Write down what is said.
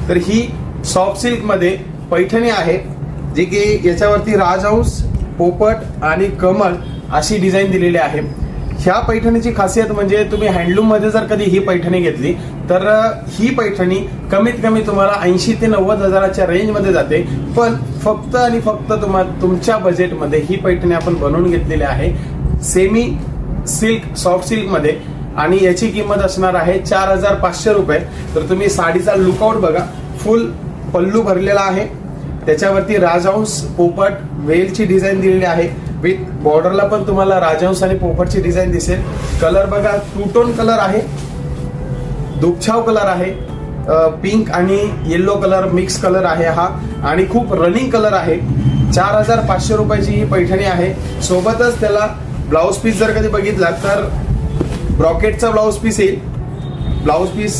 तर ही soft silk मध्ये पैठणी आहे, जी की याच्यावरती राजहंस, पोपट आणि कमळ अशी डिझाईन दिलेली आहे. ह्या पैठणीची खासियत म्हणजे तुम्ही हँडलूम मध्ये जर कधी ही पैठणी घेतली तर ही पैठणी कमीत कमी तुम्हाला 80 ते 90 हजाराच्या रेंज मध्ये जाते. पण फक्त आणि फक्त तुमच्या बजेटमध्ये ही पैठणी आपण बनवून घेतलेली आहे सेमी सिल्क सॉफ्ट सिल्क मध्ये, आणि याची किंमत असणार आहे 4500 रुपये. तर तुम्ही साडीचा लुकआउट बघा, फुल पल्लू भरलेला आहे, त्याच्यावरती राजहंस, पोपट, वेलची डिझाईन दिलेली आहे. विथ बॉर्डरला पण तुम्हाला राजहंस आणि पोपटची डिझाईन दिसेल. कलर बघा, टू टोन कलर आहे, दुपछाव कलर आहे, पिंक आणि येलो कलर मिक्स कलर आहे हा, आणि खूप रनिंग कलर आहे. 4500 रुपयाची ही पैठणी आहे. सोबतच त्याला ब्लाउज पीस जर कधी बघितला तर ब्रॉकेटचा ब्लाउज पीस येईल. Blouse piece